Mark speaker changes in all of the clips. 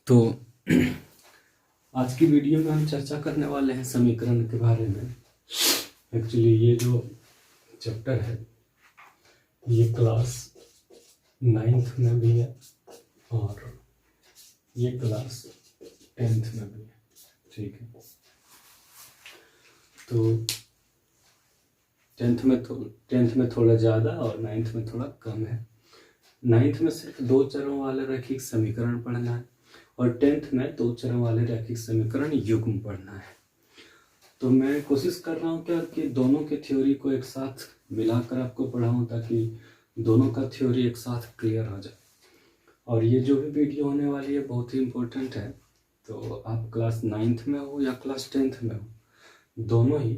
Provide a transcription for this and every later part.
Speaker 1: तो आज की वीडियो में हम चर्चा करने वाले हैं समीकरण के बारे में। एक्चुअली ये जो चैप्टर है ये क्लास 9th में भी है और ये क्लास 10th में भी है, ठीक है। तो 10th में थोड़ा ज़्यादा और 9th में थोड़ा कम है। 9th में सिर्फ 2 चरों वाले रैखिक समीकरण पढ़ना है और 10th में 2 चरों वाले रैखिक समीकरण युग्म पढ़ना है। तो मैं कोशिश कर रहा हूँ क्या कि दोनों के थ्योरी को एक साथ मिलाकर आपको पढ़ाऊँ ताकि दोनों का थ्योरी एक साथ क्लियर हो जाए। और ये जो भी वीडियो होने वाली है बहुत ही इम्पोर्टेंट है। तो आप क्लास 9th में हो या क्लास 10th में हो, दोनों ही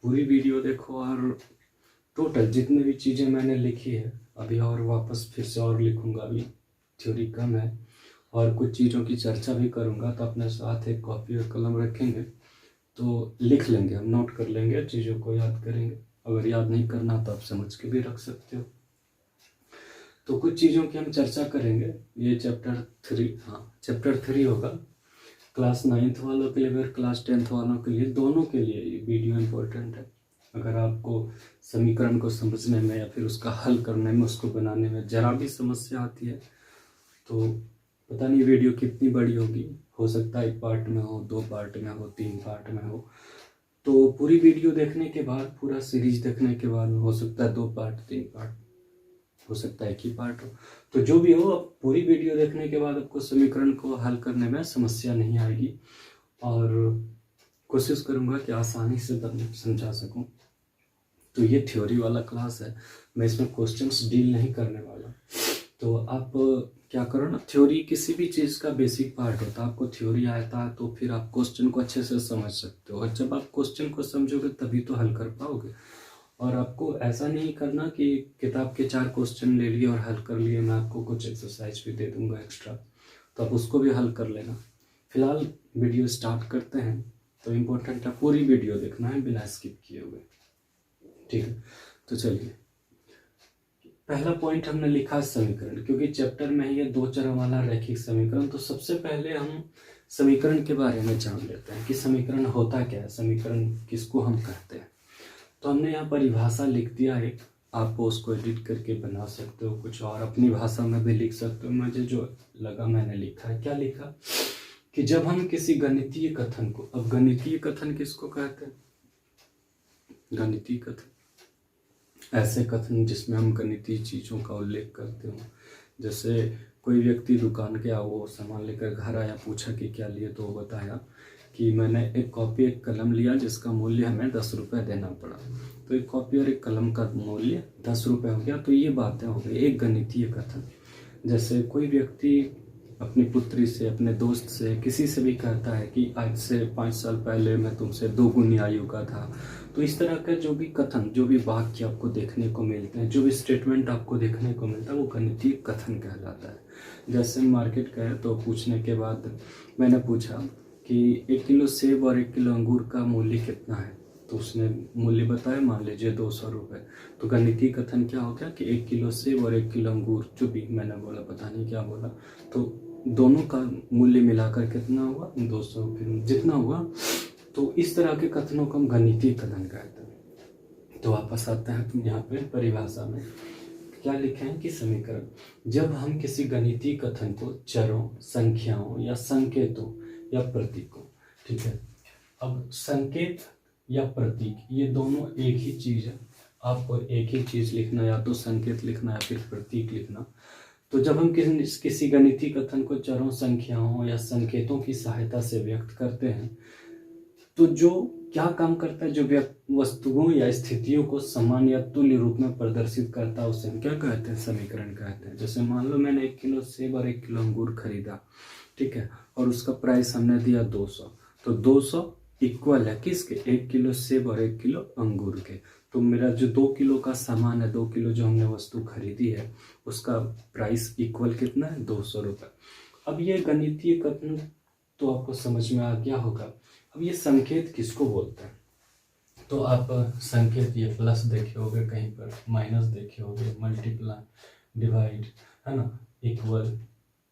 Speaker 1: पूरी वीडियो देखो और टोटल जितने भी चीज़ें मैंने लिखी है अभी और वापस फिर से और लिखूँगा। अभी थ्योरी कम है और कुछ चीज़ों की चर्चा भी करूँगा, तो अपने साथ एक कॉपी और कलम रखेंगे तो लिख लेंगे, हम नोट कर लेंगे, चीज़ों को याद करेंगे। अगर याद नहीं करना तो आप समझ के भी रख सकते हो। तो कुछ चीज़ों की हम चर्चा करेंगे। ये चैप्टर 3 होगा क्लास 9th वालों के लिए और क्लास 10th वालों के लिए, दोनों के लिए ये वीडियो इम्पोर्टेंट है। अगर आपको समीकरण को समझने में या फिर उसका हल करने में, उसको बनाने में जरा भी समस्या आती है तो पता नहीं वीडियो कितनी बड़ी होगी, हो सकता है 1 पार्ट में हो, 2 पार्ट में हो, 3 पार्ट में हो। तो पूरी वीडियो देखने के बाद, पूरा सीरीज देखने के बाद हो सकता है 2 पार्ट, 3 पार्ट, हो सकता है 1 ही पार्ट हो। तो जो भी हो, पूरी वीडियो देखने के बाद आपको समीकरण को हल करने में समस्या नहीं आएगी और कोशिश करूँगा कि आसानी से समझा सकूँ। तो ये थ्योरी वाला क्लास है, मैं इसमें क्वेश्चंस डील नहीं करने वाला। तो आप क्या करो ना, थ्योरी किसी भी चीज़ का बेसिक पार्ट होता है। आपको थ्योरी आता है तो फिर आप क्वेश्चन को अच्छे से समझ सकते हो, और जब आप क्वेश्चन को समझोगे तभी तो हल कर पाओगे। और आपको ऐसा नहीं करना कि किताब के 4 क्वेश्चन ले लिए और हल कर लिए, मैं आपको कुछ एक्सरसाइज भी दे दूंगा एक्स्ट्रा, तो आप उसको भी हल कर लेना। फिलहाल वीडियो स्टार्ट करते हैं। तो इम्पोर्टेंट है पूरी वीडियो देखना है बिना स्किप किए हुए, ठीक है। तो चलिए, पहला पॉइंट हमने लिखा समीकरण, क्योंकि चैप्टर में है ये 2 चरों वाला रैखिक समीकरण। तो सबसे पहले हम समीकरण के बारे में जान लेते हैं कि समीकरण होता क्या है, समीकरण किसको हम कहते हैं। तो हमने यहाँ परिभाषा लिख दिया है, आप उसको एडिट करके बना सकते हो, कुछ और अपनी भाषा में भी लिख सकते हो। मुझे जो लगा मैंने लिखा है। क्या लिखा कि जब हम किसी गणितीय कथन को, अब गणितीय कथन किसको कहते हैं? गणितीय कथन ऐसे कथन जिसमें हम गणितीय चीज़ों का उल्लेख करते हो। जैसे कोई व्यक्ति दुकान के वो सामान लेकर घर आया, पूछा कि क्या लिए, तो वो बताया कि मैंने एक कॉपी एक कलम लिया जिसका मूल्य हमें 10 रुपये देना पड़ा। तो एक कॉपी और एक कलम का मूल्य 10 रुपये हो गया। तो ये बातें हो गई एक गणितीय कथन। जैसे कोई व्यक्ति अपनी पुत्री से, अपने दोस्त से, किसी से भी कहता है कि आज से 5 साल पहले मैं तुमसे 2 गुनी आयु का था। तो इस तरह का जो भी कथन, जो भी वाक्य आपको देखने को मिलते हैं, जो भी स्टेटमेंट आपको देखने को मिलता है, वो गणितीय कथन कहलाता है। जैसे मार्केट गए तो पूछने के बाद मैंने पूछा कि 1 किलो सेब और 1 किलो अंगूर का मूल्य कितना है, तो उसने मूल्य बताया, मान लीजिए 200 रुपये। तो गणितीय कथन क्या हो गया कि 1 किलो सेब और 1 किलो अंगूर, जो भी मैंने बोला, पता नहीं क्या बोला, तो दोनों का मूल्य मिलाकर कितना हुआ, 200, फिर जितना हुआ। तो इस तरह के कथनों को हम गणितीय कथन कहते हैं। तो वापस आते हैं तुम यहाँ पे परिभाषा में क्या लिखे हैं कि समीकरण, जब हम किसी गणितीय कथन को चरों, संख्याओं या संकेतों या प्रतीकों, ठीक है। अब संकेत या प्रतीक ये दोनों एक ही चीज है। आपको एक ही चीज लिखना, या तो संकेत लिखना या फिर प्रतीक लिखना। तो जब हम किसी गणितीय कथन को चरों, संख्याओं या संकेतों की सहायता से व्यक्त करते हैं, तो जो क्या काम करता है, जो वस्तुओं या स्थितियों को समान या तुल्य रूप में प्रदर्शित करता है, उसे हम क्या कहते हैं? समीकरण कहते हैं। जैसे मान लो मैंने 1 किलो सेब और 1 किलो अंगूर खरीदा, ठीक है, और उसका प्राइस हमने दिया 200। तो 200 इक्वल है किसके? 1 किलो सेब और 1 किलो अंगूर के। तो मेरा जो 2 किलो का सामान है, 2 किलो जो हमने वस्तु खरीदी है, उसका प्राइस इक्वल कितना है? 200 रुपये। अब ये गणितीय कथन तो आपको समझ में आ गया होगा। अब ये संकेत किसको बोलते हैं? तो आप संकेत ये प्लस देखे होगे, कहीं पर माइनस देखे होगे, मल्टीप्लाई, डिवाइड, है ना, इक्वल,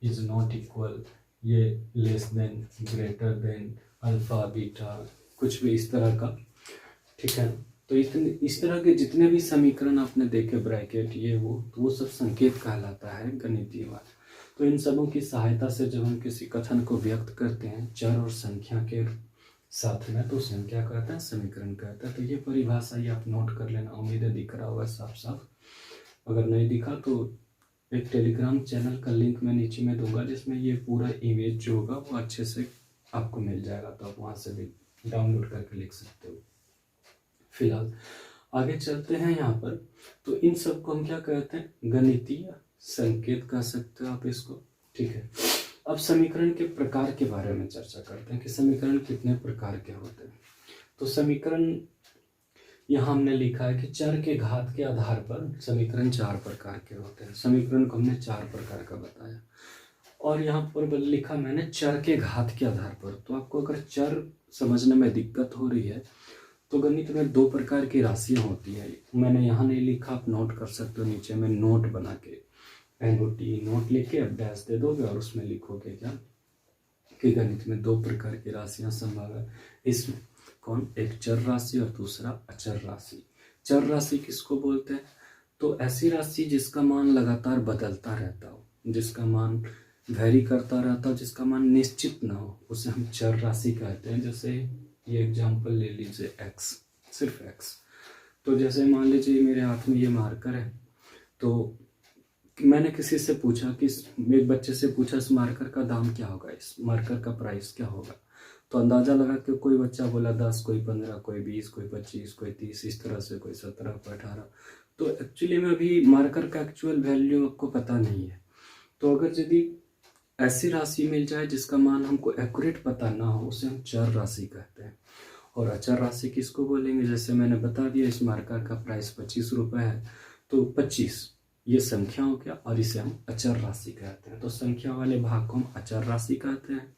Speaker 1: इज नॉट इक्वल, ये less than, greater than, alpha, beta, कुछ भी इस तरह का, ठीक है। तो इस तरह के जितने भी समीकरण आपने देखे, ब्रैकेट ये वो, तो वो सब संकेत कहलाता है गणितीय वाला। तो इन सबों की सहायता से जब हम किसी कथन को व्यक्त करते हैं चर और संख्या के साथ में, तो उसे हम क्या कहते हैं, समीकरण कहते हैं। तो ये परिभाषा ये आप नोट कर लेना, उम्मीद है दिख रहा होगा साफ साफ। अगर नहीं दिखा तो एक टेलीग्राम चैनल का लिंक मैं नीचे में दूंगा, जिसमें ये पूरा इमेज जो होगा वो अच्छे से आपको मिल जाएगा, तो आप वहाँ से भी डाउनलोड करके लिख सकते हो। फिलहाल आगे चलते हैं यहाँ पर। तो इन सब को हम क्या कहते हैं, गणितीय संकेत कह सकते हो आप इसको, ठीक है। अब समीकरण के प्रकार के बारे में चर्चा करते हैं कि समीकरण कितने प्रकार के होते हैं। तो समीकरण यहाँ हमने लिखा है कि चर के घात के आधार पर समीकरण 4 प्रकार के होते हैं। समीकरण को हमने 4 प्रकार का बताया, और यहाँ पर लिखा मैंने चर के घात के आधार पर। तो आपको अगर चर समझने में दिक्कत हो रही है तो गणित में 2 प्रकार की राशियाँ होती है। मैंने यहाँ नहीं लिखा, आप नोट कर सकते हो, नीचे में नोट बना के NOT नोट लिख के अब डैश दे दोगे और उसमें लिखोगे क्या कि गणित में 2 प्रकार की राशियाँ संभव है। इसमें कौन, एक चर राशि और दूसरा अचर राशि। चर राशि किसको बोलते हैं, तो ऐसी राशि जिसका मान लगातार बदलता रहता हो, जिसका मान वैरी करता रहता हो, जिसका मान निश्चित ना हो, उसे हम चर राशि कहते हैं। जैसे ये एग्जाम्पल ले लीजिए x, सिर्फ x। तो जैसे मान लीजिए मेरे हाथ में ये मार्कर है, तो मैंने किसी से पूछा कि एक बच्चे से पूछा इस मार्कर का दाम क्या होगा, इस मार्कर का प्राइस क्या होगा। तो अंदाजा लगा कि कोई बच्चा बोला 10, कोई 15, कोई 20, कोई 25, कोई 30, इस तरह से, कोई 17, कोई 18। तो एक्चुअली में अभी मार्कर का एक्चुअल वैल्यू आपको पता नहीं है। तो अगर यदि ऐसी राशि मिल जाए जिसका मान हमको एक्यूरेट पता ना हो, उसे हम चर राशि कहते हैं। और अचर राशि किसको बोलेंगे, जैसे मैंने बता दिया इस मार्कर का प्राइस 25 रुपये है, तो 25 ये संख्या हो गया, और इसे हम अचर राशि कहते हैं। तो संख्या वाले भाग को हम अचर राशि कहते हैं।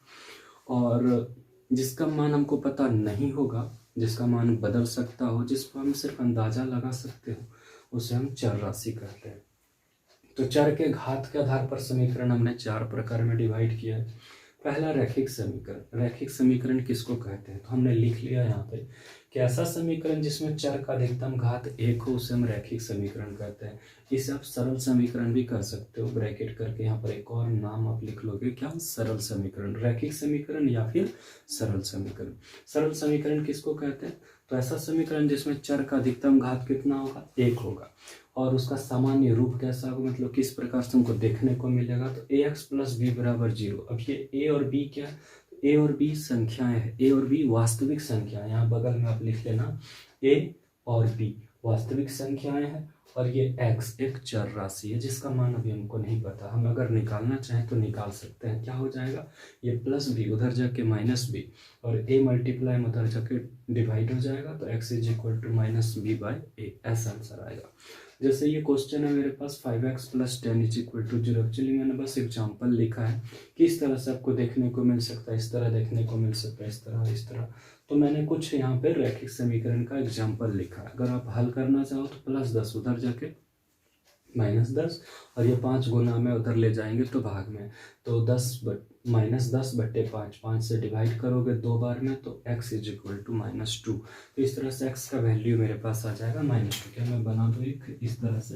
Speaker 1: और जिसका मान हमको पता नहीं होगा, जिसका मान बदल सकता हो, जिस पर हम सिर्फ अंदाजा लगा सकते हो, उसे हम चर राशि कहते हैं। तो चर के घात के आधार पर समीकरण हमने 4 प्रकार में डिवाइड किया है। पहला रैखिक समीकरण। रैखिक समीकरण किसको कहते हैं, तो हमने लिख लिया यहाँ पे कि ऐसा समीकरण जिसमें चर का अधिकतम घात 1 हो, उसे हम रैखिक समीकरण कहते हैं। इसे आप सरल समीकरण भी कर सकते हो, ब्रैकेट करके यहाँ पर एक और नाम आप लिख लोगे, क्या, सरल समीकरण, रैखिक समीकरण या फिर सरल समीकरण। सरल समीकरण किसको कहते हैं, तो ऐसा समीकरण जिसमें चर का अधिकतम घात कितना होगा, 1 होगा, और उसका सामान्य रूप कैसा होगा, मतलब किस प्रकार से हमको देखने को मिलेगा, तो ax + b = 0। अब ये a और b क्या है, a और b संख्याएं हैं, a और b वास्तविक संख्याएं, यहाँ बगल में आप लिख लेना a और b वास्तविक संख्याएं हैं, और ये x एक चर राशि है जिसका मान अभी हमको नहीं पता। हम अगर निकालना चाहें तो निकाल सकते हैं। क्या हो जाएगा, ये +b उधर जाके -b, और a मल्टीप्लाई में उधर जाके डिवाइड हो जाएगा, तो x = -b/a, ऐसा आंसर आएगा। जैसे ये क्वेश्चन है मेरे पास 5x + 10 = 0। एक्चुअली मैंने बस एग्जाम्पल लिखा है कि इस तरह से आपको देखने को मिल सकता है, इस तरह देखने को मिल सकता है, इस तरह, इस तरह। तो मैंने कुछ यहाँ पे रैखिक समीकरण का एग्जाम्पल लिखा है। अगर आप हल करना चाहो तो +10 उधर जाके -10, और ये 5 गुना में उधर ले जाएंगे तो भाग में, तो -10/5, 5 से डिवाइड करोगे 2 बार में, तो x = -2। तो इस तरह से x का वैल्यू मेरे पास आ जाएगा -2। क्या मैं बना दूँ एक इस तरह से,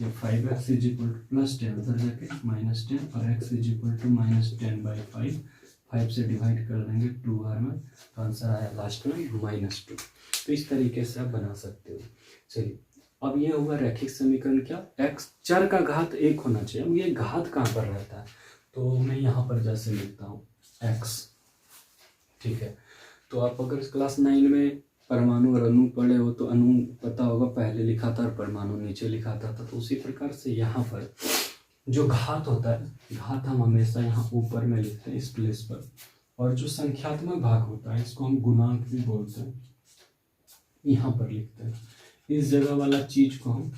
Speaker 1: ये 5x = +10 उधर जाके -10, और x = -10/5, 5 से डिवाइड कर देंगे 2 बार में, तो आंसर आया लास्ट में -2। तो इस तरीके से आप बना सकते हो। चलिए, अब ये हुआ रैखिक समीकरण, क्या, x चर का घात 1 होना चाहिए। अब ये घात कहाँ पर रहता है, तो मैं यहाँ पर जैसे लिखता हूँ x, ठीक है। तो आप अगर क्लास 9 में परमाणु और अणु पढ़े हो तो अणु पता होगा, पहले लिखा था और परमाणु नीचे लिखा था। तो उसी प्रकार से यहाँ पर जो घात होता है, घात हम हमेशा यहाँ ऊपर में लिखते हैं इस प्लेस पर, और जो संख्यात्मक भाग होता है इसको हम गुणांक भी बोलते हैं, यहाँ पर लिखते हैं। इस जगह वाला चीज को हम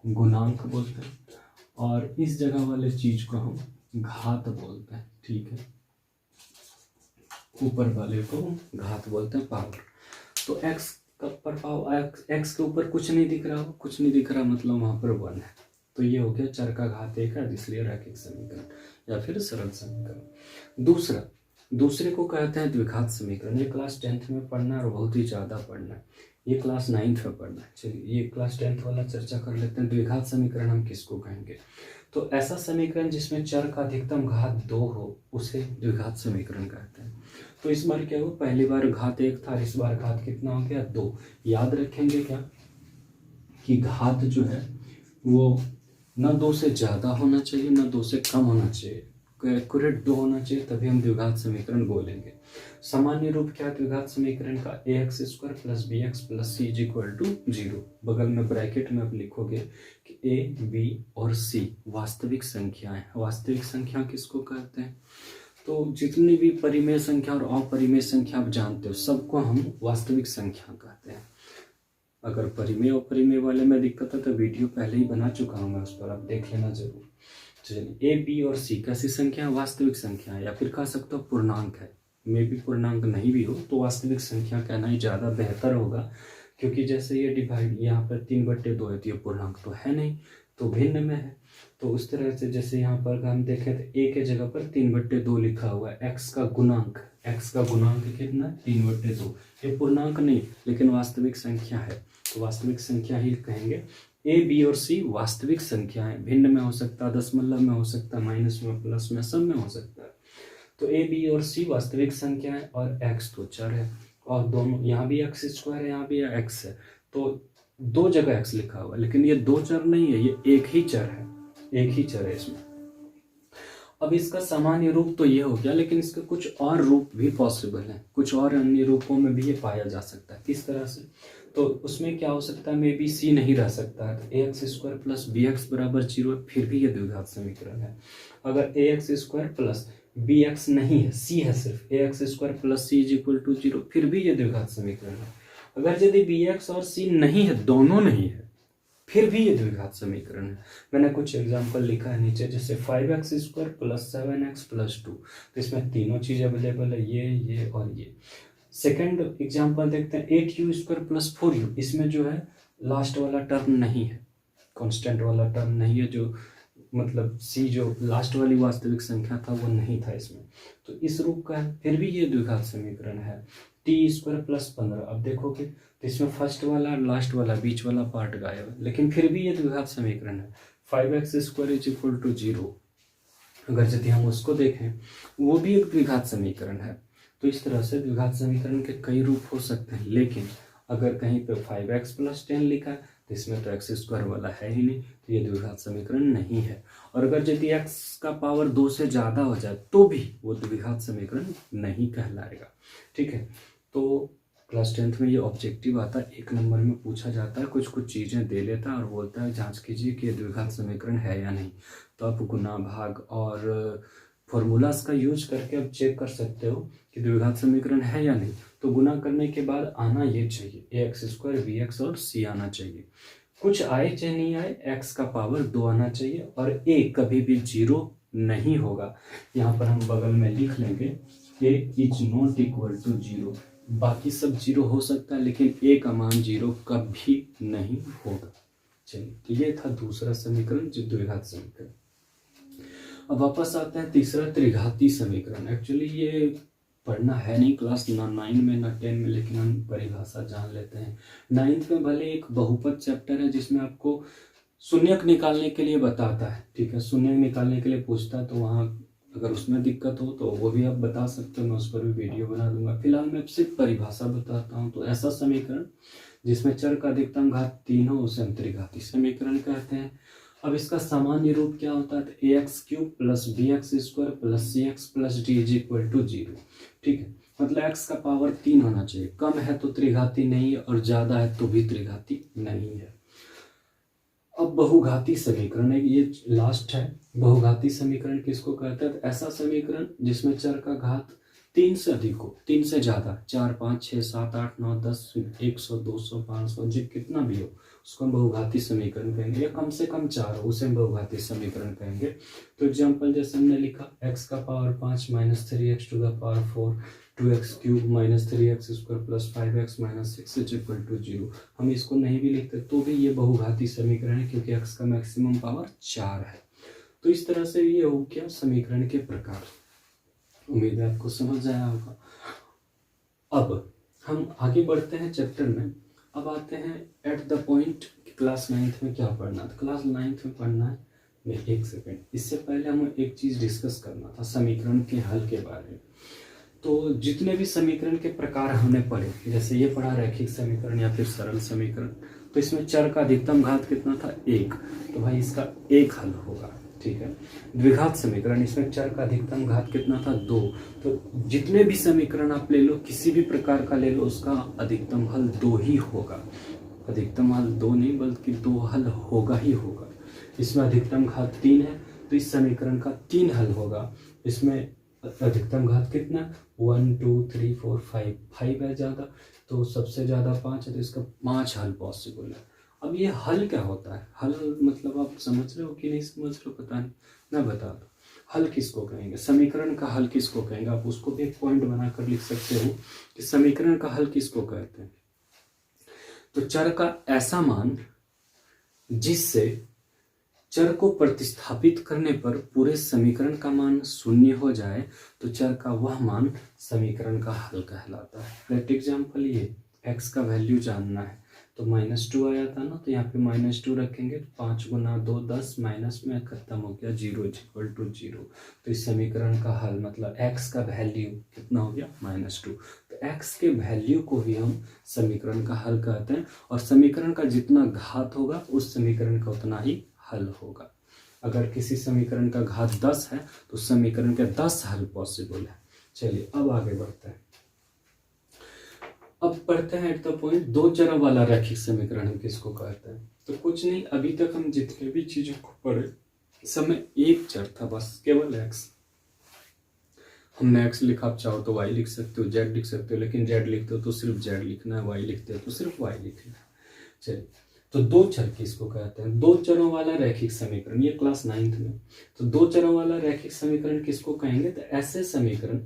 Speaker 1: गुणांक बोलते हैं, और इस जगह वाले चीज को हम घात बोलते हैं, ठीक है। ऊपर वाले को घात बोलते हैं, पावर। तो x का प्रभाव, x के ऊपर कुछ नहीं दिख रहा हो, कुछ नहीं दिख रहा मतलब वहां पर 1 है। तो ये हो गया चर का घात 1 है, इसलिए रैखिक समीकरण या फिर सरल समीकरण। दूसरे को कहते हैं द्विघात समीकरण। ये क्लास 10th में पढ़ना है और बहुत ही ज़्यादा पढ़ना है, ये क्लास 9th में पढ़ना है। चलिए ये क्लास 10th वाला चर्चा कर लेते हैं। द्विघात समीकरण हम किसको कहेंगे? तो ऐसा समीकरण जिसमें चर का अधिकतम घात 2 हो उसे द्विघात समीकरण कहते हैं। तो इस बार क्या हुआ, पहली बार घात 1 था, इस बार घात कितना हो गया? 2। याद रखेंगे क्या कि घात जो है वो न 2 से ज़्यादा होना चाहिए न 2 से कम होना चाहिए, एक्यूरेट 2 होना चाहिए, तभी हम द्विघात समीकरण बोलेंगे। सामान्य रूप क्या द्विघात समीकरण का? ax² plus bx plus c is equal to 0। बगल में ब्रैकेट में आप लिखोगे कि a, b और c वास्तविक संख्याएं। वास्तविक संख्या किसको कहते हैं? तो जितनी भी परिमेय संख्या और अपरिमेय संख्या आप जानते हो सबको हम वास्तविक संख्या कहते हैं। अगर परिमेय और अपरिमेय वाले में दिक्कत है तो वीडियो पहले ही बना चुका हूँ मैं, उस पर आप देख लेना जरूर। चलिए ए, बी और सी कैसी संख्या? वास्तविक संख्या है, या फिर कह सकते हो पूर्णांक है। में भी पूर्णांक नहीं भी हो तो वास्तविक संख्या कहना ही ज़्यादा बेहतर होगा, क्योंकि जैसे ये डिवाइड यहाँ पर 3/2 है तो ये पूर्णांक तो है नहीं, तो भिन्न में है। तो उस तरह से जैसे यहाँ पर हम देखें तो ए के जगह पर 3/2 लिखा हुआ है। एक्स का गुणांक कितना? 3/2। ये पूर्णांक नहीं लेकिन वास्तविक संख्या है, तो वास्तविक संख्या ही कहेंगे। ए, बी और सी वास्तविक संख्याएं, भिन्न में हो सकता है, दशमलव में हो सकता है, माइनस में, प्लस में, सब में हो सकता है। तो ए, बी और सी वास्तविक संख्याएं और एक्स तो चर है, और दोनों यहाँ भी x² है, यहाँ भी एक्स है, तो 2 जगह एक्स लिखा हुआ है, लेकिन ये 2 चर नहीं है, ये एक ही चर है इसमें। अब इसका सामान्य रूप तो ये हो गया, लेकिन इसके कुछ और रूप भी पॉसिबल हैं, कुछ और अन्य रूपों में भी ये पाया जा सकता है। किस तरह से? तो उसमें क्या हो सकता है, मे बी सी नहीं रह सकता है, तो ax² प्लस bx बराबर 0 है, फिर भी ये द्विघात समीकरण है। अगर ax² प्लस bx नहीं है, c है सिर्फ, ax² plus c is equal to 0, फिर भी ये द्विघात समीकरण है। अगर यदि bx और c नहीं है, दोनों नहीं है, फिर भी ये द्विघात समीकरण है। मैंने कुछ एग्जांपल लिखा है नीचे, जैसे 5x² प्लस 7x प्लस 2, तो इसमें तीनों चीज अवेलेबल है, ये और ये। सेकेंड एग्जांपल देखते हैं 8u² प्लस 4u, इसमें जो है लास्ट वाला टर्म नहीं है, कांस्टेंट वाला टर्म नहीं है, जो मतलब c जो लास्ट वाली वास्तविक संख्या था वो नहीं था इसमें, तो इस रूप का है, फिर भी ये द्विघात समीकरण है। t² प्लस 15, अब देखोगे तो इसमें फर्स्ट वाला लास्ट वाला बीच वाला पार्ट गायब है, लेकिन फिर भी ये द्विघात समीकरण है। 5x² इज इक्वल टू 0, अगर यदि हम उसको देखें वो भी एक द्विघात समीकरण है। तो इस तरह से द्विघात समीकरण के कई रूप हो सकते हैं, लेकिन अगर कहीं पे 5x प्लस 10 लिखा है तो इसमें तो x² वाला है ही नहीं, तो ये द्विघात समीकरण नहीं है। और अगर यदि x का पावर 2 से ज़्यादा हो जाए तो भी वो द्विघात समीकरण नहीं कहलाएगा। ठीक है, तो क्लास 10th में ये ऑब्जेक्टिव आता है, 1 नंबर में पूछा जाता है, कुछ चीज़ें दे लेता है और बोलता है जांच कीजिए कि ये द्विघात समीकरण है या नहीं। तो आप गुना भाग और फॉर्मूलाज का यूज करके आप चेक कर सकते हो कि द्विघात समीकरण है या नहीं। तो गुना करने के बाद आना ये चाहिए, ax² bx और c आना चाहिए, कुछ आए चाहे नहीं आए, x का पावर 2 आना चाहिए, और a कभी भी 0 नहीं होगा। यहाँ पर हम बगल में लिख लेंगे a is not equal to 0, बाकी सब 0 हो सकता है लेकिन a का मान 0 कभी नहीं होगा। चलिए, तो ये था दूसरा समीकरण जो द्विघात समीकरण। अब वापस आते हैं तीसरा, त्रिघाती समीकरण। एक्चुअली ये पढ़ना है नहीं क्लास 9 में ना 10 में, लेकिन हम परिभाषा जान लेते हैं। 9th में भले एक बहुपद चैप्टर है जिसमें आपको शून्यक निकालने के लिए बताता है, ठीक है, शून्यक निकालने के लिए पूछता है, तो वहाँ अगर उसमें दिक्कत हो तो वो भी आप बता सकते हो, मैं उस पर भी वीडियो बना दूंगा। फिलहाल मैं सिर्फ परिभाषा बताता हूँ। तो ऐसा समीकरण जिसमें चर का अधिकतम घात 3 हो उसे हम त्रिघाती समीकरण कहते हैं। अब इसका सामान्य रूप क्या होता है? तो ax³ plus bx² plus cx plus d is equal to 0। ठीक है, मतलब x का पावर 3 होना चाहिए, कम है तो त्रिघाती नहीं है और ज्यादा है तो भी त्रिघाती नहीं है। अब बहुघाती समीकरण है, ये लास्ट है। बहुघाती समीकरण किसको कहते हैं? तो ऐसा समीकरण जिसमें चर का घात तीन से अधिक हो, तीन से ज़्यादा, 4 5 6 7 8 9 10 100 200 500 जो कितना भी हो उसको हम बहुघाती समीकरण कहेंगे, या कम से कम 4 हो उसे हम बहुघाती समीकरण कहेंगे। तो एग्जाम्पल जैसे हमने लिखा x का power 5 minus 3x to the power 4 2x cube minus 3x square plus 5x minus 6 is equal to 0। हम इसको नहीं भी लिखते तो भी ये बहुघाती समीकरण है क्योंकि x का मैक्सिमम पावर 4 है। तो इस तरह से ये हो गया समीकरण के प्रकार। उम्मीद है आपको समझ आया होगा। अब हम आगे बढ़ते हैं चैप्टर में। अब आते हैं at the point class 9th में क्या पढ़ना था। क्लास 9th में पढ़ना है मैं एक सेकेंड, इससे पहले हमें एक चीज़ डिस्कस करना था समीकरण के हल के बारे में। तो जितने भी समीकरण के प्रकार हमने पढ़े, जैसे ये पढ़ा रैखिक समीकरण या फिर सरल समीकरण, तो इसमें चर का अधिकतम घात कितना था 1, तो भाई इसका एक हल होगा, ठीक है। द्विघात समीकरण, इसमें चर का अधिकतम घात कितना था 2। तो जितने भी समीकरण आप ले लो, किसी भी प्रकार का ले लो, उसका अधिकतम हल 2 ही होगा। अधिकतम हल 2 नहीं बल्कि 2 हल होगा ही होगा। इसमें अधिकतम घात 3 है तो इस समीकरण का 3 हल होगा। इसमें अधिकतम घात कितना 1 2 3 4 5 है ज़्यादा, तो सबसे ज़्यादा 5 है तो इसका 5 हल पॉसिबल है। अब ये हल क्या होता है, हल मतलब आप समझ रहे हो कि नहीं समझ रहे हो पता नहीं, मैं बता दूं। हल किसको कहेंगे, समीकरण का हल किसको कहेंगे, आप उसको भी एक पॉइंट बनाकर लिख सकते हो कि समीकरण का हल किसको कहते हैं। तो चर का ऐसा मान जिससे चर को प्रतिस्थापित करने पर पूरे समीकरण का मान शून्य हो जाए तो चर का वह मान समीकरण का हल कहलाता है। फॉर एग्जाम्पल ये x का वैल्यू जानना है तो -2 आया था ना, तो यहाँ पे -2 रखेंगे, 5 गुना 2 10, माइनस में खत्म हो गया 0 इक्वल टू 0। तो इस समीकरण का हल मतलब x का वैल्यू कितना हो गया -2। तो x के वैल्यू को भी हम समीकरण का हल कहते हैं, और समीकरण का जितना घात होगा उस समीकरण का उतना ही हल होगा। अगर किसी समीकरण का घात 10 है तो समीकरण के 10 हल पॉसिबल है। चलिए अब आगे बढ़ते हैं। अब पढ़ते हैं एट द पॉइंट दो चरों वाला रैखिक समीकरण हम किसको कहते हैं। तो कुछ नहीं, अभी तक हम जितने भी चीजों को पढ़े सब में एक चर था बस, केवल x। हमने x लिखा, आप चाहो तो y लिख सकते हो, z लिख सकते हो, लेकिन z लिखते हो तो सिर्फ z लिखना है, y लिखते हो तो सिर्फ y लिखना है। चलिए, तो दो चर किसको कहते हैं, दो चरों वाला रैखिक समीकरण, ये क्लास 9th में। तो दो चरों वाला रैखिक समीकरण किसको कहेंगे, तो ऐसे समीकरण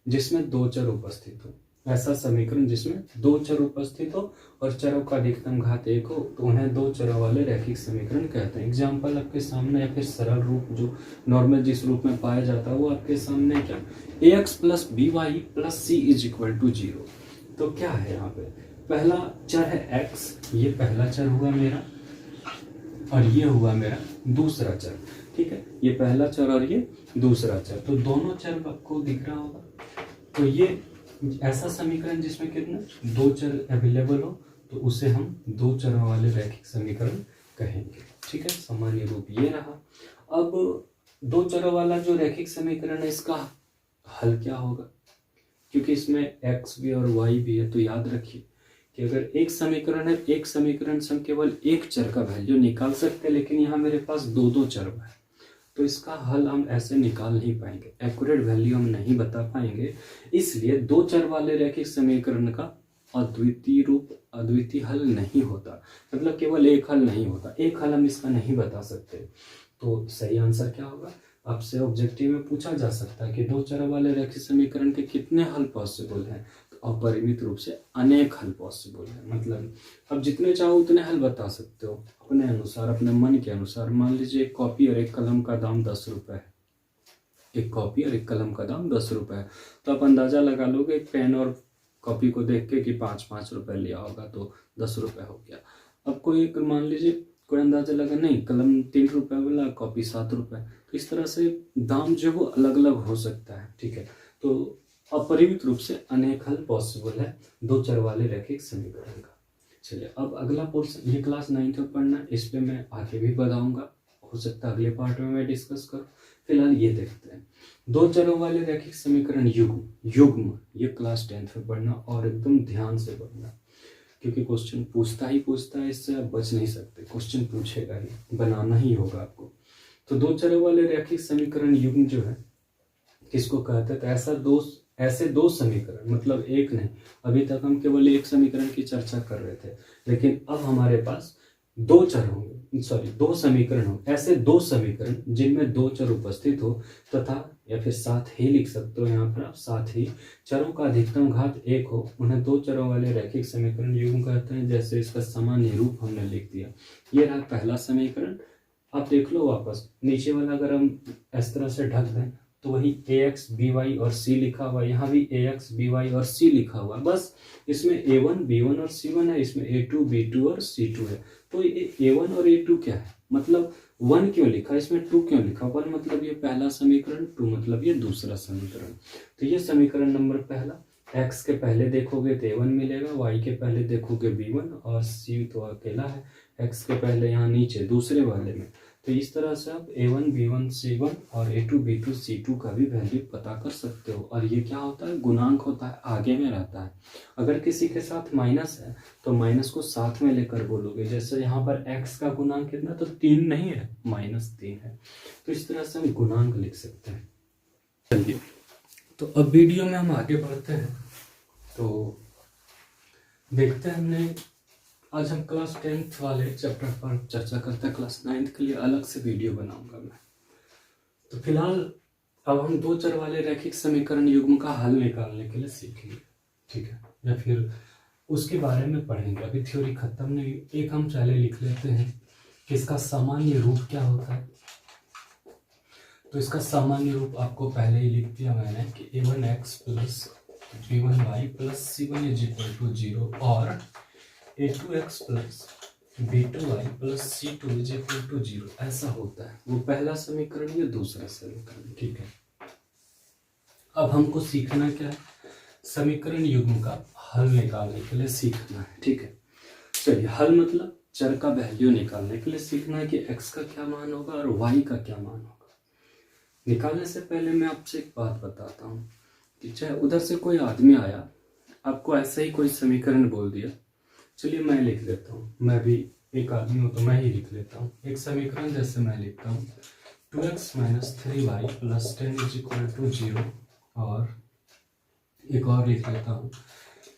Speaker 1: जिसमें दो चर उपस्थित हो, ऐसा समीकरण जिसमें दो चर उपस्थित हो और चरों का अधिकतम घात 1 हो, तो उन्हें दो चरों वाले रैखिक समीकरण कहते हैं। एग्जाम्पल आपके सामने, या फिर सरल रूप जो नॉर्मल जिस रूप में पाया जाता है वो आपके सामने क्या, ax plus B Y plus C is equal to 0। तो क्या है यहाँ पे, पहला चर है x, ये पहला चर हुआ मेरा और ये हुआ मेरा दूसरा चर, ठीक है। ये पहला चर और ये दूसरा चर, तो दोनों चर आपको दिख रहा होगा। तो ये ऐसा समीकरण जिसमें कितने दो चर अवेलेबल हो तो उसे हम दो चरों वाले रैखिक समीकरण कहेंगे, ठीक है। सामान्य रूप ये रहा। अब दो चरों वाला जो रैखिक समीकरण है इसका हल क्या होगा, क्योंकि इसमें x भी और y भी है, तो याद रखिए कि अगर एक समीकरण है, एक समीकरण से हम केवल एक चर का वैल्यू निकाल सकते हैं, लेकिन यहाँ मेरे पास दो दो चर है तो इसका हल हम ऐसे निकाल नहीं पाएंगे, एक्यूरेट वैल्यू हम नहीं बता पाएंगे। इसलिए दो चर वाले रैखिक समीकरण का अद्वितीय रूप, अद्वितीय हल नहीं होता, मतलब केवल एक हल नहीं होता, एक हल हम इसका नहीं बता सकते। तो सही आंसर क्या होगा, आपसे ऑब्जेक्टिव में पूछा जा सकता है कि दो चर वाले रैखिक समीकरण के कितने हल पॉसिबल हैं, अपरिमित रूप से अनेक हल पॉसिबल है। मतलब अब जितने चाहो उतने हल बता सकते हो अपने अनुसार, अपने मन के अनुसार। मान लीजिए एक कॉपी और एक कलम का दाम 10 रुपए है, एक कॉपी और एक कलम का दाम 10 रुपए है, तो आप अंदाजा लगा लोगे एक पेन और कॉपी को देख के कि 5-5 रुपए लिया होगा तो 10 रुपए हो गया। अब कोई मान लीजिए कोई अंदाजा लगा नहीं, कलम 3 रुपए वाला, कॉपी 7 रुपए, तो इस तरह से दाम जो है वो अलग अलग हो सकता है, ठीक है। तो अपरिमित रूप से अनेक हल पॉसिबल है दो चर वाले रैखिक समीकरण का। चलिए अब अगला पोर्शन, ये क्लास 9th में पढ़ना है, इस पे मैं आगे भी बताऊंगा, हो सकता है अगले पार्ट में मैं डिस्कस करूं। फिलहाल ये देखते हैं, दो चरों वाले रैखिक समीकरण युग्म, ये क्लास 10th में पढ़ना और एकदम ध्यान से पढ़ना, क्योंकि क्वेश्चन पूछता है, इससे आप बच नहीं सकते, क्वेश्चन पूछेगा ही, बनाना ही होगा आपको। तो दो चरों वाले रैखिक समीकरण युग्म जो है किसको कहते हैं, तो ऐसा दो ऐसे दो समीकरण, मतलब एक नहीं, अभी तक हम केवल एक समीकरण की चर्चा कर रहे थे, लेकिन अब हमारे पास दो चर होंगे, सॉरी दो समीकरण होंगे, ऐसे दो समीकरण जिनमें दो चर उपस्थित हो तथा, या फिर साथ ही लिख सकते हो यहाँ पर आप, साथ ही चरों का अधिकतम घात एक हो, उन्हें दो चरों वाले रैखिक समीकरण युग्म कहते हैं। जैसे इसका सामान्य रूप हमने लिख दिया, ये रहा पहला समीकरण। आप देख लो वापस नीचे वाला, अगर हम इस तरह से ढक दें तो वही ax by और c लिखा हुआ, यहाँ भी ax by और c लिखा हुआ, बस इसमें a1 b1 और c1 है, इसमें a2 b2 और c2 है। तो ये a1 और a2 क्या है, मतलब 1 क्यों लिखा, इसमें 2 क्यों लिखा, 1 मतलब ये पहला समीकरण, 2 मतलब ये दूसरा समीकरण। तो ये समीकरण नंबर पहला, x के पहले देखोगे तो a1 मिलेगा, y के पहले देखोगे b1 और c तो अकेला है, x के पहले यहाँ नीचे दूसरे वाले में। तो इस तरह से आप a1 b1 c1 और a2 b2 c2 का भी वैल्यू पता कर सकते हो। और ये क्या होता है, गुणांक होता है, आगे में रहता है। अगर किसी के साथ माइनस है तो माइनस को साथ में लेकर बोलोगे, जैसे यहाँ पर x का गुणांक कितना, तो 3 नहीं है, -3 है। तो इस तरह से हम गुणांक लिख सकते हैं। चलिए, तो अब वीडियो में हम आगे बढ़ते हैं, तो देखते हैं। हमने आज हम क्लास 10th वाले चैप्टर पर चर्चा करते हैं, क्लास 9th के लिए अलग से वीडियो बनाऊंगा मैं। तो फिलहाल अब हम दो चर वाले रैखिक समीकरण युग्म का हल निकालने के लिए सीखेंगे, ठीक है, या फिर उसके बारे में पढ़ेंगे। अभी थ्योरी खत्म नहीं, एक हम पहले लिख लेते हैं कि इसका सामान्य रूप क्या होता है। तो इसका सामान्य रूप आपको पहले ही लिख दिया मैंने कि a1x plus b1y plus c1 is equal to 0 और a2x plus b2y plus c2 is equal to 0, ऐसा होता है। वो पहला समीकरण, ये दूसरा समीकरण, ठीक है। अब हमको सीखना क्या है, समीकरण युग्म का हल निकालने के लिए सीखना है, ठीक है। चलिए, हल मतलब चर का वैल्यू निकालने के लिए सीखना है कि x का क्या मान होगा और y का क्या मान होगा। निकालने से पहले मैं आपसे एक बात बताता हूँ कि चाहे उधर से कोई आदमी आया, आपको ऐसा ही कोई समीकरण बोल दिया, चलिए मैं लिख लेता हूँ, मैं भी एक आदमी हूँ तो मैं ही लिख लेता हूँ एक समीकरण। जैसे मैं लिखता हूँ 2x - 3y plus 10 is equal to 0, और एक और लिख लेता हूँ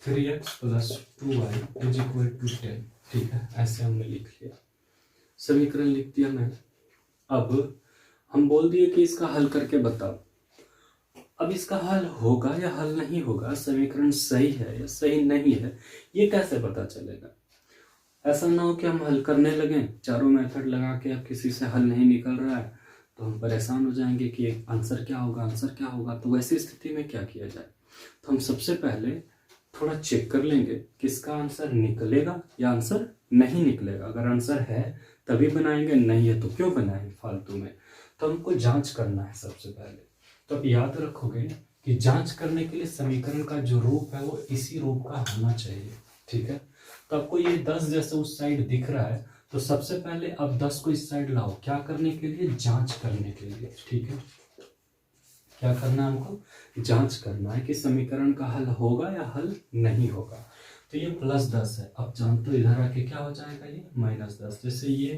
Speaker 1: 3x plus 2y is equal to 10, ठीक है। ऐसे हमने लिख लिया, समीकरण लिख दिया मैंने। अब हम बोल दिए कि इसका हल करके बताओ। अब इसका हल होगा या हल नहीं होगा, समीकरण सही है या सही नहीं है, ये कैसे पता चलेगा। ऐसा ना हो कि हम हल करने लगे, चारों मेथड लगा के अब किसी से हल नहीं निकल रहा है तो हम परेशान हो जाएंगे कि आंसर क्या होगा, आंसर क्या होगा। तो वैसी स्थिति में क्या किया जाए, तो हम सबसे पहले थोड़ा चेक कर लेंगे कि इसका आंसर निकलेगा या आंसर नहीं निकलेगा। अगर आंसर है तभी बनाएंगे, नहीं है तो क्यों बनाएंगे फालतू में। तो हमको जांच करना है सबसे पहले। तो आप याद रखोगे कि जांच करने के लिए समीकरण का जो रूप है वो इसी रूप का होना चाहिए, ठीक है। तो आपको ये 10 जैसे उस साइड दिख रहा है, तो सबसे पहले अब 10 को इस साइड लाओ, क्या करने के लिए, जांच करने के लिए, ठीक है। क्या करना है हमको, जांच करना है कि समीकरण का हल होगा या हल नहीं होगा। तो ये +10 है, अब जानते हो इधर आके क्या हो जाएगा, ये -10। जैसे ये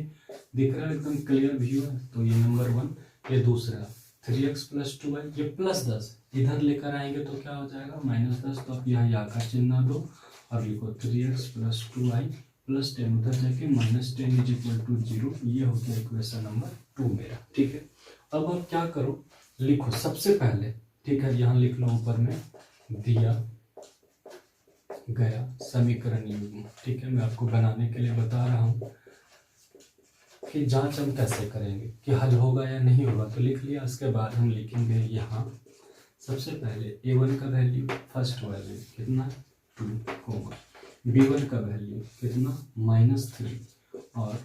Speaker 1: दिख रहा है एकदम क्लियर व्यू है, तो ये नंबर 1, ये दूसरा 3x प्लस 2y, ये +10 इधर लेकर आएंगे तो क्या हो जाएगा, -10। तो अब यहाँ या का चिन्ह दो और लिखो 3x प्लस 2y प्लस 10, उधर जाके -10 इज इक्वल टू 0। ये हो गया इक्वेशन नंबर 2 मेरा, ठीक है। अब आप क्या करो, लिखो सबसे पहले, ठीक है, यहाँ लिख लो ऊपर में दिया गया समीकरण युग्म, ठीक है। मैं आपको बनाने के लिए बता रहा हूँ कि जांच हम कैसे करेंगे कि हल होगा या नहीं होगा। तो लिख लिया, उसके बाद हम लिखेंगे यहाँ सबसे पहले a1 का वैल्यू, फर्स्ट वैल्यू कितना 2, b1 का वैल्यू कितना -3 और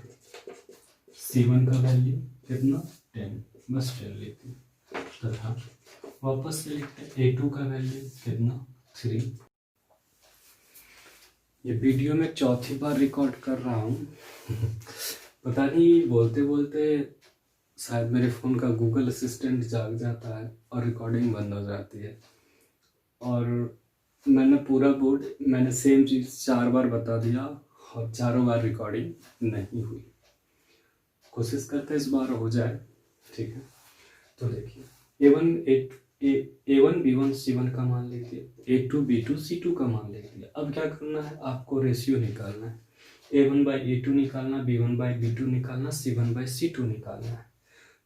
Speaker 1: c1 का वैल्यू कितना 10, बस 10 लिखते हैं। तथा वापस से लिखते हैं a2 का वैल्यू कितना 3। ये वीडियो में चौथी बार रिकॉर्ड कर रहा हूँ पता नहीं, बोलते बोलते शायद मेरे फ़ोन का गूगल असिस्टेंट जाग जाता है और रिकॉर्डिंग बंद हो जाती है। और मैंने पूरा बोर्ड, मैंने सेम चीज़ 4 बार बता दिया और चारों बार रिकॉर्डिंग नहीं हुई। कोशिश करते इस बार हो जाए, ठीक है। तो देखिए a1 A1 B1 C1 का मान लिख दिया, A2 B2 C2 का मान लिख दिया। अब क्या करना है, आपको रेशियो निकालना है, A1/A2 निकालना, B1/B2 निकालना, C1/C2 निकालना है।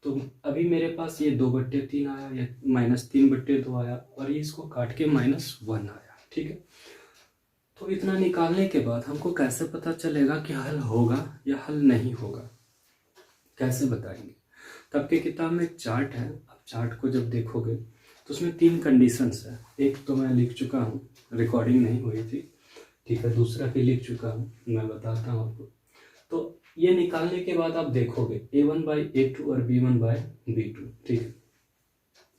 Speaker 1: तो अभी मेरे पास ये 2/3 आया, या -3/2 आया, और ये इसको काट के -1 आया, ठीक है। तो इतना निकालने के बाद हमको कैसे पता चलेगा कि हल होगा या हल नहीं होगा, कैसे बताएंगे? तो आपके किताब में एक चार्ट है, आप चार्ट को जब देखोगे तो उसमें 3 कंडीशंस है। एक तो मैं लिख चुका हूँ, रिकॉर्डिंग नहीं हुई थी, ठीक है, दूसरा भी लिख चुका हूँ, मैं बताता हूँ आपको। तो ये निकालने के बाद आप देखोगे A1/A2 और B1/B2, ठीक है,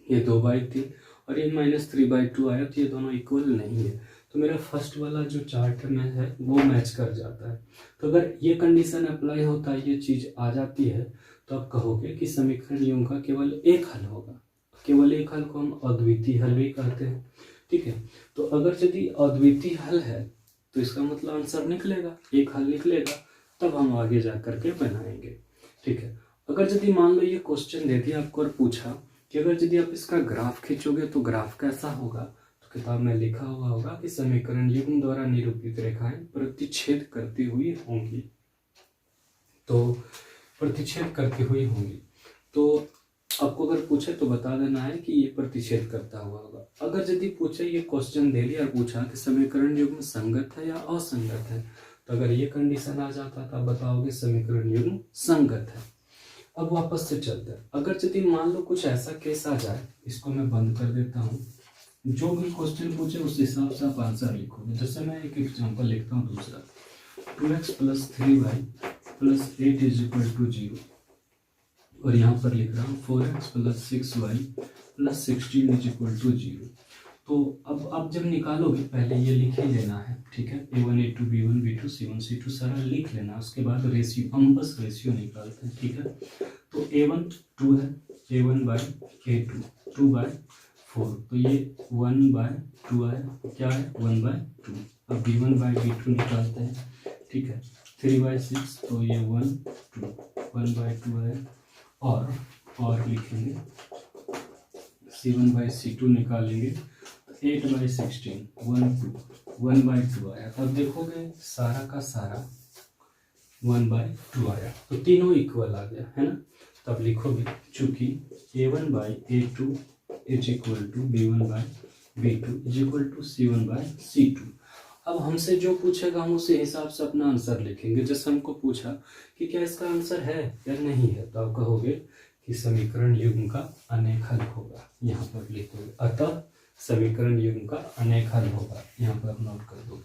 Speaker 1: ये 2/3 और ये -3/2 आया, तो ये दोनों इक्वल नहीं है। तो मेरा फर्स्ट वाला जो चार्ट में है वो मैच कर जाता है। तो अगर ये कंडीशन अप्लाई होता है, ये चीज़ आ जाती है, तो आप कहोगे कि समीकरण योग का केवल एक हल होगा। केवल एक हल को हम अद्वितीय हल भी कहते हैं, ठीक है। तो अगर यदि अद्वितीय हल है तो इसका मतलब आंसर निकलेगा, एक हल निकलेगा, तब हम आगे जा करके बनाएंगे, ठीक है। अगर यदि मान लो ये क्वेश्चन दे दिया आपको और पूछा कि अगर यदि आप इसका ग्राफ खींचोगे तो ग्राफ कैसा होगा, तो किताब में लिखा हुआ होगा कि समीकरण युग्म द्वारा निरूपित रेखाएं प्रतिच्छेद करती हुई होंगी। तो प्रतिच्छेद करती हुई होंगी, तो आपको अगर पूछे तो बता देना है कि ये प्रतिच्छेद करता हुआ होगा। अगर यदि पूछे, ये क्वेश्चन दे दिया और पूछा कि समीकरण युग्म संगत है या असंगत है, तो अगर ये कंडीशन आ जाता तो आप बताओगे समीकरण युग्म संगत है। अब वापस से चलते हैं, अगर यदि मान लो कुछ ऐसा केस आ जाए, इसको मैं बंद कर देता हूँ, जो भी क्वेश्चन पूछे उस हिसाब से आप आंसर लिखोगे। जैसे मैं एक एग्जाम्पल लिखता हूँ दूसरा, 2x + 3y + 8 = 0, और यहाँ पर लिख रहा हूँ 4x + 6y + 16 = 0। तो अब आप जब निकालोगे पहले ये लिख ही लेना है, ठीक है, A1 A2 B1 B2 C1 C2 सारा लिख लेना, उसके बाद रेशियो, हम बस रेशियो निकालते हैं, ठीक है। तो A1 2 है, A1/A2 2/4, तो ये 1/2 आया, क्या है 1/2। अब B1/B2 निकालते हैं, ठीक है, 3/6, तो ये 1/2 आया, और लिखेंगे C1/C2 निकालेंगे, 8/16 1/2 आया। अब देखोगे सारा का सारा 1/2 आया, तो तीनों इक्वल आ गया, है ना। तब लिखोगे चूंकि A1/A2 = B1/B2 = C1/C2। अब हमसे जो पूछेगा हम उसी हिसाब से अपना आंसर लिखेंगे। जैसे हमको पूछा कि क्या इसका आंसर है या नहीं है, तो आप कहोगे कि समीकरण युग्म का अनेक हल होगा, यहाँ पर लिखोगे, अतः समीकरण युग्म का अनेक हल होगा, यहाँ पर नोट कर दोगे।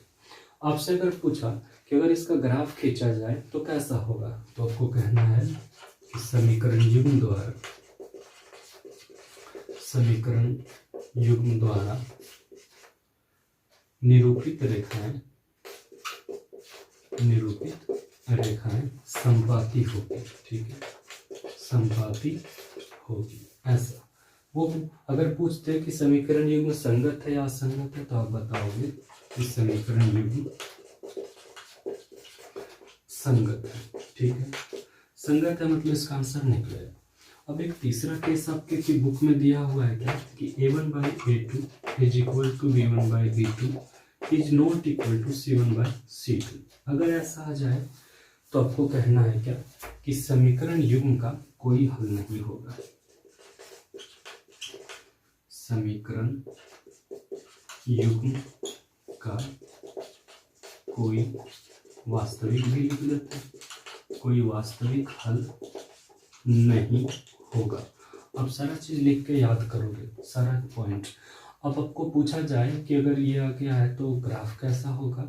Speaker 1: आपसे अगर पूछा कि अगर इसका ग्राफ खींचा जाए तो कैसा होगा, तो आपको कहना है कि समीकरण युग्म द्वारा निरूपित रेखाएं संपाती होगी, ठीक है, संपाती होगी, ऐसा। वो अगर पूछते कि समीकरण युग्म संगत है या असंगत है, तो आप बताओगे कि समीकरण युग्म संगत है, ठीक है, संगत है, मतलब इसका आंसर निकलेगा। अब एक तीसरा केस आपके बुक में दिया हुआ है क्या, कि A1/A2 = B1/B2 is not equal to C1/C2। अगर ऐसा आ जाए तो आपको कहना है क्या, कि समीकरण युग्म का कोई हल नहीं होगा, समीकरण युग्म का कोई वास्तविक, भी लिख लेते हैं, कोई वास्तविक हल नहीं होगा। अब सारा चीज लिख के याद करोगे, सारा पॉइंट। अब आपको पूछा जाए कि अगर ये आ गया है तो ग्राफ कैसा होगा,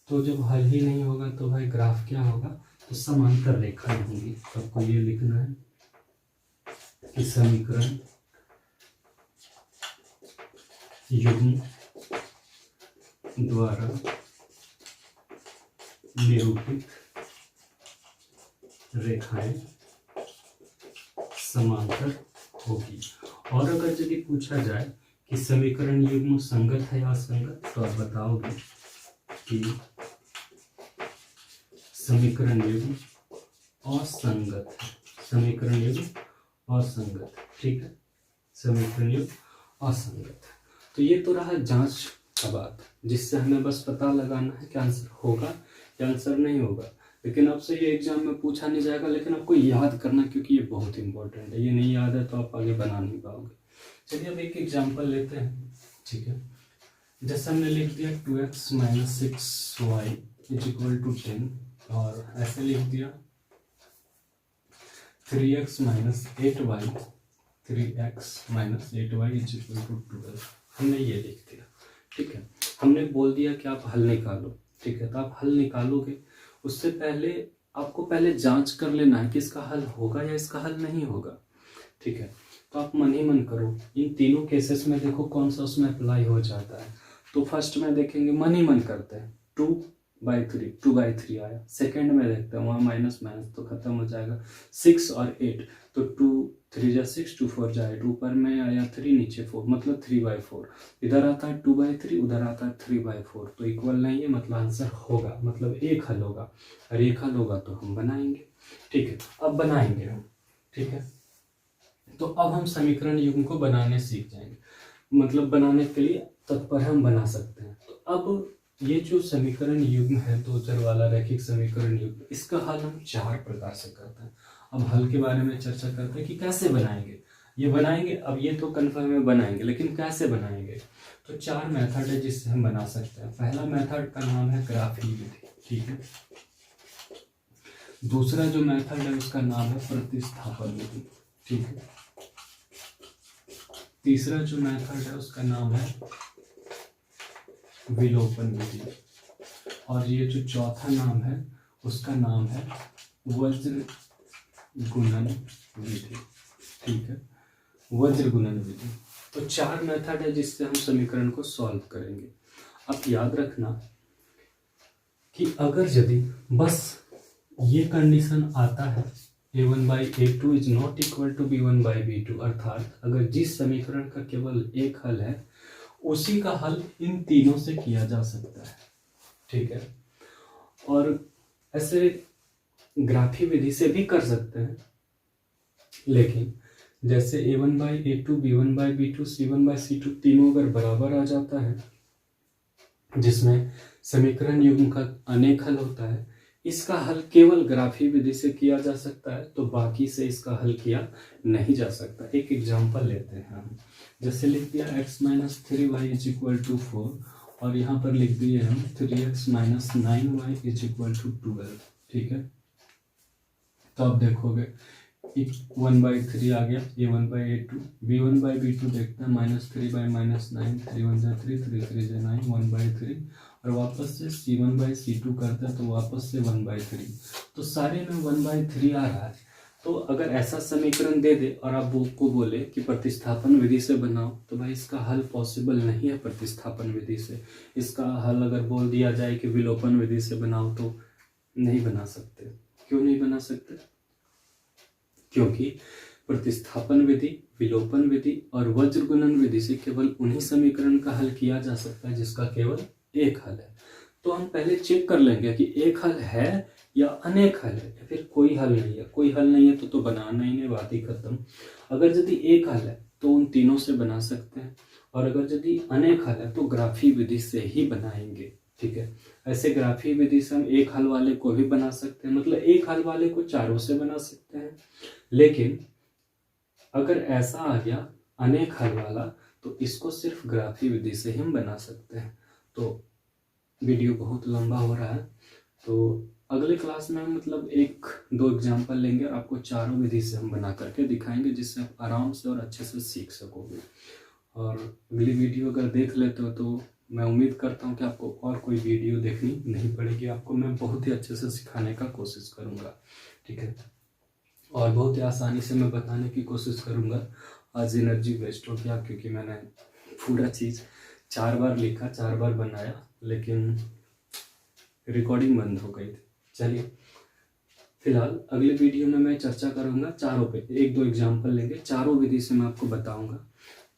Speaker 1: तो जब हल ही नहीं होगा तो भाई ग्राफ क्या होगा, तो समांतर रेखाएं होंगी। तो आपको ये लिखना है कि समीकरण युग्म द्वारा निरूपित रेखाएं समांतर होगी। और अगर यदि पूछा जाए कि समीकरण युग्म संगत है या असंगत, तो आप बताओगे कि समीकरण युग्म असंगत है, समीकरण युग्म असंगत, ठीक है, समीकरण युग्म असंगत है। तो ये तो रहा जांच का बात, जिससे हमें बस पता लगाना है कि आंसर होगा या आंसर नहीं होगा। लेकिन अब से ये एग्जाम में पूछा नहीं जाएगा, लेकिन आपको याद करना, क्योंकि ये बहुत इंपॉर्टेंट है। ये नहीं याद है तो आप आगे बना नहीं पाओगे। चलिए अब एक एग्जाम्पल लेते हैं, ठीक है। जैसे हमने लिख दिया 2x - 6y = 10, और ऐसे लिख दिया 3x - 8y = 12। हमने ये लिख दिया, ठीक है। हमने बोल दिया कि आप हल निकालो, ठीक है। तो आप हल निकालोगे, उससे पहले आपको पहले जांच कर लेना है कि इसका हल होगा या इसका हल नहीं होगा, ठीक है। तो आप मन ही मन करो, इन तीनों केसेस में देखो कौन सा उसमें अप्लाई हो जाता है। तो फर्स्ट में देखेंगे, मन ही मन करते हैं, 2/3 आया। सेकंड में देखते हैं, वहाँ माइनस माइनस तो खत्म हो जाएगा, 6 और 8, तो 2 3 जा 6, 2 4 जा 8, ऊपर में आया 3, नीचे 4, मतलब 3/4। इधर आता है 2/3, उधर आता है 3/4, तो इक्वल नहीं है, मतलब आंसर होगा, मतलब एक हल होगा। और एक हल होगा तो हम बनाएंगे, ठीक है। अब बनाएंगे हम, ठीक है। तो अब हम समीकरण युग्म को बनाने सीख जाएंगे, मतलब बनाने के लिए तत्पर हम बना सकते हैं। तो अब ये जो समीकरण युग्म है, दो चर वाला रैखिक समीकरण युग्म, इसका हल हम 4 प्रकार से करते हैं। अब हल के बारे में चर्चा करते हैं कि कैसे बनाएंगे। ये बनाएंगे, अब ये तो कन्फर्म है बनाएंगे, लेकिन कैसे बनाएंगे। तो 4 मेथड है जिससे हम बना सकते हैं। पहला मेथड का नाम है ग्राफी विधि, ठीक है। दूसरा जो मेथड है उसका नाम है प्रतिस्थापन विधि, ठीक है। तीसरा जो मेथड है उसका नाम है विलोपन विधि, और ये जो चौथा नाम है उसका नाम है वज्र गुणन विधि, ठीक है। वज्र गुणन विधि। तो 4 मेथड है जिससे हम समीकरण को सॉल्व करेंगे। अब याद रखना कि अगर यदि बस ये कंडीशन आता है a1/a2 is not equal to b1/b2, अर्थात अगर जिस समीकरण का केवल एक हल है उसी का हल इन तीनों से किया जा सकता है, ठीक है। और ऐसे ग्राफी विधि से भी कर सकते हैं, लेकिन जैसे a1/a2 b1/b2 c1/c2 तीनों अगर बराबर आ जाता है, जिसमें समीकरण युग्म का अनेक हल होता है, इसका हल केवल ग्राफी विधि से किया जा सकता है, तो बाकी से इसका हल किया नहीं जा सकता। एक एग्जांपल लेते हैं हम, जैसे लिख दिया x - 3y = 4, और यहाँ पर लिख दिए हम 3x - 9y = 12, ठीक है। तो अब देखोगे 1/3 आ गया, a1/a2, b1/b2 देखते हैं, -3/-9, 3 3 3 9, 1/3, और वापस से c1/c2 करते हैं तो वापस से 1/3। तो सारे में 1/3 आ रहा है। तो अगर ऐसा समीकरण दे दे और आप बुक को बोले कि प्रतिस्थापन विधि से बनाओ, तो भाई इसका हल पॉसिबल नहीं है प्रतिस्थापन विधि से। इसका हल अगर बोल दिया जाए कि विलोपन विधि से बनाओ, तो नहीं बना सकते। क्यों नहीं बना सकते? क्योंकि प्रतिस्थापन विधि, विलोपन विधि और वज्र गुणन विधि से केवल उन्हीं समीकरण का हल किया जा सकता है जिसका केवल एक हल है। तो हम पहले चेक कर लेंगे कि एक हल है या अनेक हल है, या फिर कोई हल नहीं है। कोई हल नहीं है तो बनाना ही नहीं, बात ही खत्म। अगर यदि एक हल है तो उन तीनों से बना सकते हैं, और अगर यदि अनेक हल है तो ग्राफी विधि से ही बनाएंगे, ठीक है। ऐसे ग्राफी विधि से हम एक हल वाले को भी बना सकते हैं, मतलब एक हल वाले को चारों से बना सकते हैं। लेकिन अगर ऐसा आ गया अनेक हल वाला, तो इसको सिर्फ ग्राफी विधि से ही हम बना सकते हैं। तो वीडियो बहुत लंबा हो रहा है, तो अगले क्लास में हम मतलब 1-2 एग्जाम्पल लेंगे और आपको चारों विधि से हम बना करके दिखाएंगे, जिससे आप आराम से और अच्छे से सीख सकोगे। और अगली वीडियो अगर देख लेते हो तो मैं उम्मीद करता हूँ कि आपको और कोई वीडियो देखनी नहीं पड़ेगी। आपको मैं बहुत ही अच्छे से सिखाने का कोशिश करूँगा, ठीक है। और बहुत ही आसानी से मैं बताने की कोशिश करूँगा। आज एनर्जी वेस्ट हो गया क्योंकि मैंने पूरा चीज़ 4 बार लिखा, 4 बार बनाया, लेकिन रिकॉर्डिंग बंद हो गई थी। चलिए, फिलहाल अगले वीडियो में मैं चर्चा करूँगा चारों पे, 1-2 एग्जाम्पल लेंगे, चारों विधि से मैं आपको बताऊँगा।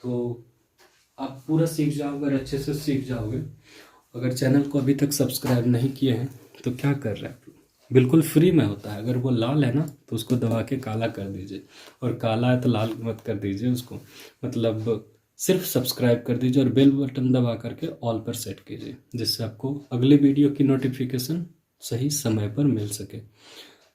Speaker 1: तो आप पूरा सीख जाओगे और अच्छे से सीख जाओगे। अगर चैनल को अभी तक सब्सक्राइब नहीं किए हैं तो क्या कर रहे हैं, बिल्कुल फ्री में होता है। अगर वो लाल है ना तो उसको दबा के काला कर दीजिए, और काला है तो लाल मत कर दीजिए उसको, मतलब सिर्फ सब्सक्राइब कर दीजिए और बेल बटन दबा करके ऑल पर सेट कीजिए, जिससे आपको अगले वीडियो की नोटिफिकेशन सही समय पर मिल सके।